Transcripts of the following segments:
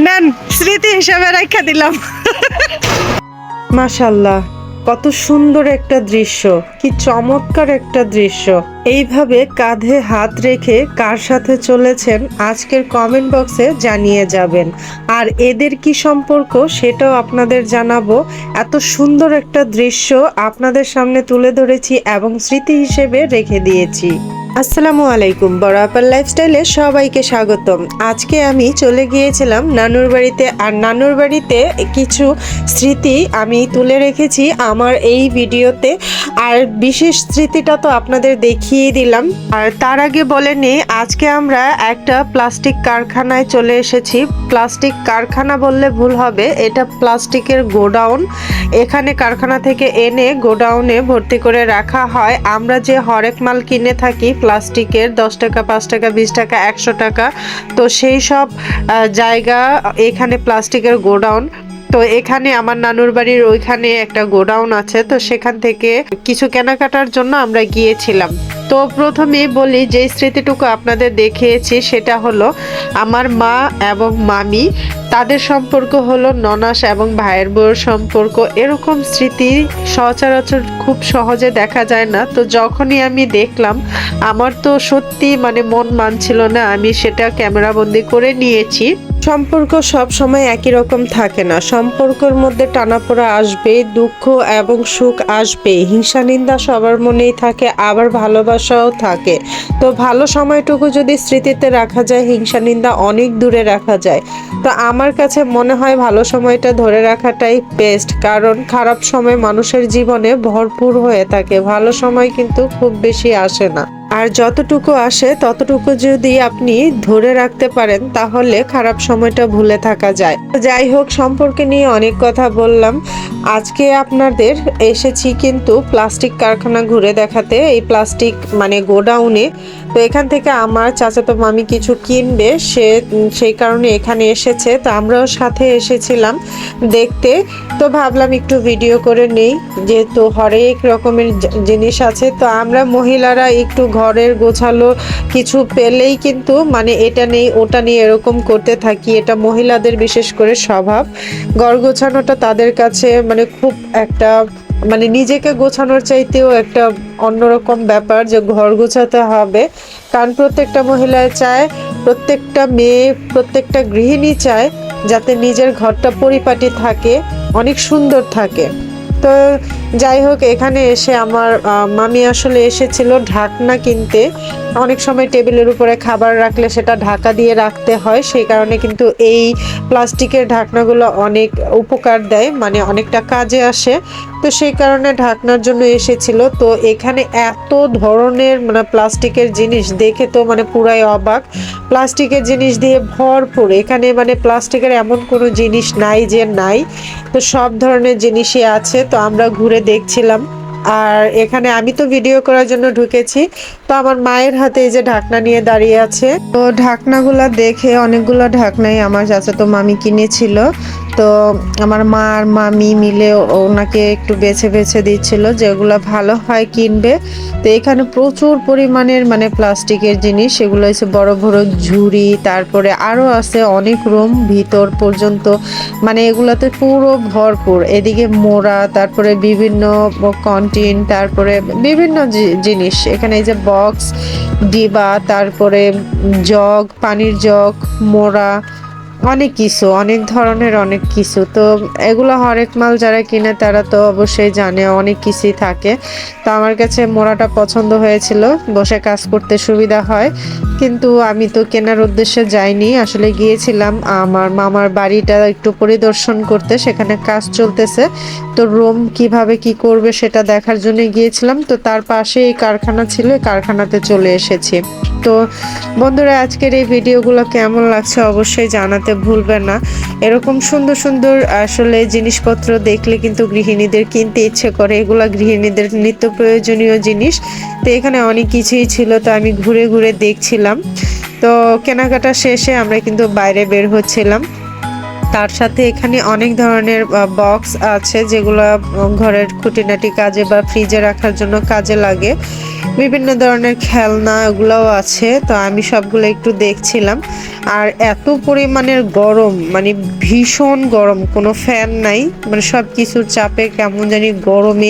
নেন, স্মৃতি হিসাবে রাখা দিলাম। মাশাআল্লাহ, কত সুন্দর একটা দৃশ্য, কি চমৎকার একটা দৃশ্য। এইভাবে কাঁধে হাত রেখে কার সাথে চলেছেন আজকের কমেন্ট বক্সে জানিয়ে যাবেন। আর এদের কি সম্পর্ক সেটাও আপনাদের জানাবো। এত সুন্দর একটা দৃশ্য আপনাদের সামনে তুলে ধরেছি এবং স্মৃতি হিসেবে রেখে দিয়েছি। আসসালামু আলাইকুম, বড় আপার লাইফস্টাইলে সবাইকে স্বাগতম। আজকে আমি চলে গিয়েছিলাম নানুর বাড়িতে, আর নানুর বাড়িতে কিছু স্মৃতি আমি তুলে রেখেছি আমার এই ভিডিওতে। আর বিশেষ স্মৃতিটা তো আপনাদের দেখিয়ে দিলাম। আর তার আগে বলে নিই, আজকে আমরা একটা প্লাস্টিক কারখানায় চলে এসেছি। প্লাস্টিক কারখানা বললে ভুল হবে, এটা প্লাস্টিকের গোডাউন। এখানে কারখানা থেকে এনে গোডাউনে ভর্তি করে রাখা হয় আমরা যে হরেক মাল কিনে থাকি প্লাস্টিকের, 10 টাকা, 5 টাকা, 20 টাকা, 100 টাকা। তো সেই সব জায়গা এখানে প্লাস্টিকের গোডাউন। তো এখানে আমার নানুর বাড়ির ওইখানে একটা গোডাউন আছে, তো সেখান থেকে কিছু কেনাকাটার জন্য আমরা গিয়েছিলাম। তো প্রথমেই বলি, যে স্মৃতিটুকু আপনাদের দেখিয়েছি সেটা হলো আমার মা এবং মামি, তাদের সম্পর্ক হলো ননাস এবং ভাইয়ের বউয়ের সম্পর্ক। এরকম স্মৃতি সচরাচর খুব সহজে দেখা যায় না। তো যখনই আমি দেখলাম, আমার তো সত্যি মানে মন মানছিল না, আমি সেটা ক্যামেরাবন্দি করে নিয়েছি। সম্পর্ক সব সময় একই রকম থাকে না, সম্পর্কের মধ্যে টানাপোড়া আসবে, দুঃখ এবং সুখ আসবে, হিংসা নিন্দা সবার মনেই থাকে, আবার ভালোবাসাও থাকে। তো ভালো সময়টুকু যদি স্মৃতিতে রাখা যায়, হিংসা নিন্দা অনেক দূরে রাখা যায়। তো আমার কাছে মনে হয় ভালো সময়টা ধরে রাখাটাই বেস্ট, কারণ খারাপ সময় মানুষের জীবনে ভরপুর হয়ে থাকে, ভালো সময় কিন্তু খুব বেশি আসে না। আর যতটুকু আসে ততটুকু যদি আপনি ধরে রাখতে পারেন তাহলে খারাপ সময়টা ভুলে থাকা যায়। যাই হোক, সম্পর্কে নিয়ে অনেক কথা বললাম। আজকে আপনাদের এসেছি কিন্তু প্লাস্টিক কারখানা ঘুরে দেখাতে, এই প্লাস্টিক মানে গোডাউনে। তো এখান থেকে আমার চাচাতো মামি কিছু কিনবে, সেই কারণে এখানে এসেছে। তো আমরাও সাথে এসেছিলাম দেখতে। তো ভাবলাম একটু ভিডিও করে নেই, যেহেতু হরেক রকমের জিনিস আছে। তো আমরা মহিলারা একটু ঘরের গোছালো কিছু পেলেই কিন্তু মানে এটা নেই ওটা নেই এরকম করতে থাকি। এটা মহিলাদের বিশেষ করে স্বভাব। ঘর গোছানোটা তাদের কাছে মানে খুব একটা মানে নিজেকে গোছানোর চাইতেও একটা অন্যরকম ব্যাপার, যে ঘর গোছাতে হবে। কারণ প্রত্যেকটা মহিলায় চায়, প্রত্যেকটা মেয়ে, প্রত্যেকটা গৃহিণী চায় যাতে নিজের ঘরটা পরিপাটি থাকে, অনেক সুন্দর থাকে। তো যাই হোক, এখানে এসে আমার মামি আসলে এসেছিল ঢাকনা কিনতে। অনেক সময় টেবিলের উপরে খাবার রাখলে সেটা ঢাকা দিয়ে রাখতে হয়, সেই কারণে কিন্তু এই প্লাস্টিকের ঢাকনাগুলো অনেক উপকার দেয়, মানে অনেকটা কাজে আসে। তো সেই কারণে ঢাকনার জন্য এসেছিল। তো এখানে এত ধরনের মানে প্লাস্টিকের জিনিস দেখে তো মানে পুরাই অবাক। প্লাস্টিকের জিনিস দিয়ে ভরপুর এখানে, মানে প্লাস্টিকের এমন কোনো জিনিস নাই যে নাই। তো সব ধরনের জিনিসই আছে। তো আমরা ঘুরে দেখছিলাম। আর এখানে আমি তো ভিডিও করার জন্য ঢুকেছি। তো আমার মায়ের হাতে এই যে ঢাকনা নিয়ে দাঁড়িয়ে আছে। তো ঢাকনাগুলা দেখে, অনেকগুলো ঢাকনাই আমার চাচাতো মামি কিনেছিল। তো আমার মা আর মামি মিলে ওনাকে একটু বেছে বেছে দিচ্ছিল যেগুলো ভালো হয় কিনবে। তো এখানে প্রচুর পরিমাণের মানে প্লাস্টিকের জিনিস, সেগুলো হচ্ছে বড় বড় ঝুড়ি, তারপরে আরো আছে অনেক রুম ভিতর পর্যন্ত, মানে এগুলাতে পুরো ভরপুর। এদিকে মোড়া, তারপরে বিভিন্ন কন্টিন, তারপরে বিভিন্ন জিনিস। এখানে এই যে বক্স, ডিবা, তারপরে জগ, পানির জগ, মোড়া, অনেক কিছু, অনেক ধরনের অনেক কিছু। তো এগুলো হরেক মাল যারা কিনে তারা তো অবশ্যই জানে অনেক কিছুই থাকে। তো আমার কাছে মোড়াটা পছন্দ হয়েছিল, বসে কাজ করতে সুবিধা হয়। কিন্তু আমি তো কেনার উদ্দেশ্যে যাইনি, আসলে গিয়েছিলাম আমার মামার বাড়িটা একটু পরিদর্শন করতে, সেখানে কাজ চলতেছে। তো রুম কিভাবে কি করবে সেটা দেখার জন্য গিয়েছিলাম। তো তার পাশে এই কারখানা ছিল, কারখানাতে চলে এসেছি। তো বন্ধুরা, আজকের এই ভিডিওগুলো কেমন লাগছে অবশ্যই জানাতে ভুলবেন না। এরকম সুন্দর সুন্দর আসলে জিনিসপত্র দেখলে কিন্তু গৃহিণীদের কিনতে ইচ্ছে করে, এগুলা গৃহিণীদের নিত্য প্রয়োজনীয় জিনিস। তো এখানে অনেক কিছুই ছিল, তো আমি ঘুরে ঘুরে দেখছিলাম। তো কেনাকাটা শেষে আমরা কিন্তু বাইরে বের হচ্ছিলাম। তার সাথে এখানে অনেক ধরনের বক্স আছে যেগুলো ঘরের খুঁটিনাটি কাজে বা ফ্রিজে রাখার জন্য কাজে লাগে। বিভিন্ন ধরনের খেলনা ওগুলোও আছে, তো আমি সবগুলো একটু দেখছিলাম। আর এত পরিমাণের গরম, মানে ভীষণ গরম, কোনো ফ্যান নাই, মানে সব কিছুর চাপে কেমন জানি গরমে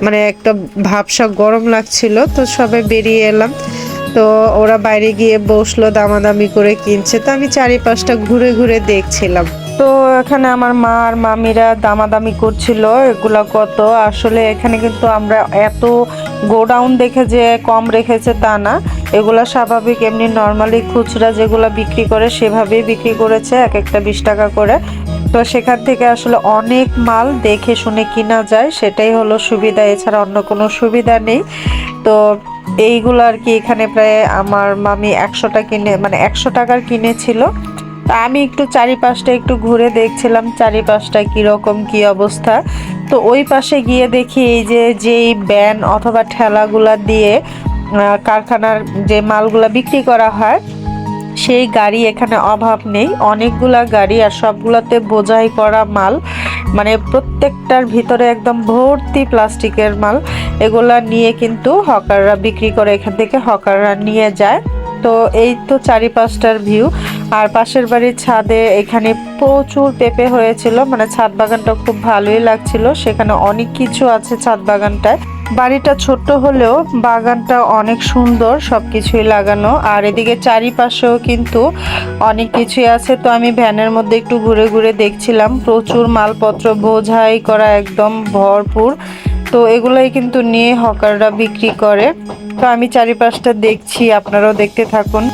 মানে একটা ভাবসা গরম লাগছিল। তো সবাই বেরিয়ে এলাম, তো ওরা বাইরে গিয়ে বসলো, দামাদামি করে কিনছে, তো আমি চারিপাশটা ঘুরে ঘুরে দেখছিলাম। তো এখানে আমার মা আর মামিরা দামাদামি করছিল এগুলা কত। আসলে এখানে কিন্তু আমরা এত গোডাউন দেখে যে কম রেখেছে তা না, এগুলা স্বাভাবিক এমনি নর্মালি খুচরা যেগুলা বিক্রি করে সেভাবেই বিক্রি করেছে, এক একটা 20 টাকা করে। তো সেখান থেকে আসলে অনেক মাল দেখে শুনে কিনা যায়, সেটাই হলো সুবিধা, এছাড়া অন্য কোনো সুবিধা নেই। তো এইগুলো আর কি এখানে প্রায় আমার মামি 100টা কিনে, মানে 100 টাকার কিনেছিল। তা আমি একটু চারিপাশটা একটু ঘুরে দেখছিলাম চারিপাশটা কিরকম কি অবস্থা। তো ওই পাশে গিয়ে দেখি এই যে যেই ব্যান অথবা ঠেলাগুলা দিয়ে কারখানার যে মালগুলা বিক্রি করা হয় সেই গাড়ি এখানে অভাব নেই, অনেকগুলা গাড়ি, আর সবগুলাতে বোঝাই করা মাল, মানে প্রত্যেকটার ভিতরে একদম ভর্তি প্লাস্টিকের মাল। এগুলা নিয়ে কিন্তু হকাররা বিক্রি করে, এখান থেকে হকাররা নিয়ে যায়। তো এই তো চারিপাশটার ভিউ। আর পাশের বাড়ির ছাদে এখানে প্রচুর পেঁপে হয়েছিল, মানে ছাদ বাগানটা খুব ভালোই লাগছিল, সেখানে অনেক কিছু আছে ছাদ বাগানটায়। বাড়িটা ছোট্ট হলেও বাগানটা অনেক সুন্দর, সবকিছুই লাগানো। আর এদিকে চারিপাশেও কিন্তু অনেক কিছুই আছে। তো আমি ভ্যানের মধ্যে একটু ঘুরে ঘুরে দেখছিলাম, প্রচুর মালপত্র বোঝাই করা একদম ভরপুর। তো এগুলাই কিন্তু নিয়ে হকাররা বিক্রি করে। তো আমি চারিপাশটা দেখছি, আপনারাও দেখতে থাকুন।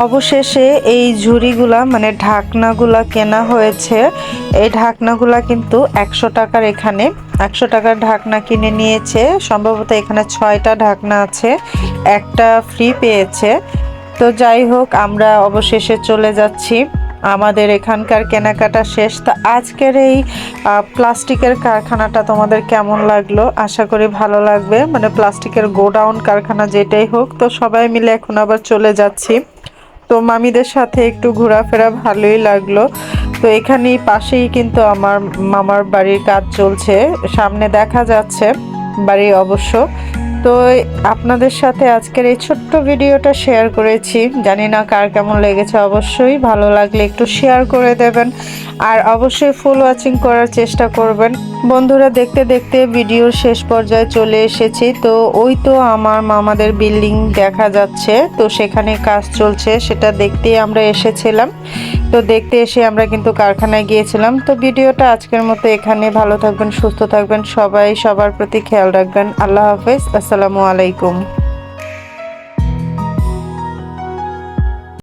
অবশেষে এই ঝুড়িগুলা মানে ঢাকনাগুলা কেনা হয়েছে। এই ঢাকনাগুলা কিন্তু 100 টাকার, এখানে 100 টাকার ঢাকনা কিনে নিয়েছে। সম্ভবত এখানে 6টা ঢাকনা আছে, একটা ফ্রি পেয়েছে। তো যাই হোক, আমরা অবশেষে চলে যাচ্ছি, আমাদের এখানকার কেনাকাটা শেষ। তো আজকের এই প্লাস্টিকের কারখানাটা তোমাদের কেমন লাগলো? আশা করি ভালো লাগবে, মানে প্লাস্টিকের গোডাউন কারখানা যেটাই হোক। তো সবাই মিলে এখন আবার চলে যাচ্ছি। তো মামিদের সাথে একটু ঘোরাফেরা ভালোই লাগলো। তো এখানেই পাশেই কিন্তু আমার মামার বাড়ির কাজ চলছে, সামনে দেখা যাচ্ছে বাড়ি অবশ্য। তো আপনাদের সাথে আজকের এই ছোট্ট ভিডিওটা শেয়ার করেছি, জানি না কার কেমন লেগেছে, অবশ্যই ভালো লাগলে একটু শেয়ার করে দেবেন, আর অবশ্যই ফুল ওয়াচিং করার চেষ্টা করবেন। বন্ধুরা, দেখতে দেখতে ভিডিওর শেষ পর্যায়ে চলে এসেছি। তো ওই তো আমার মামাদের বিল্ডিং দেখা যাচ্ছে, তো সেখানে কাজ চলছে, সেটা দেখতেই আমরা এসেছিলাম। তো দেখতে এসে আমরা কিন্তু কারখানায় গিয়েছিলাম। তো ভিডিওটা আজকের মতো এখানে, ভালো থাকবেন, সুস্থ থাকবেন সবাই, সবার প্রতি খেয়াল রাখবেন। আল্লাহ হাফেজ, আসসালামু আলাইকুম।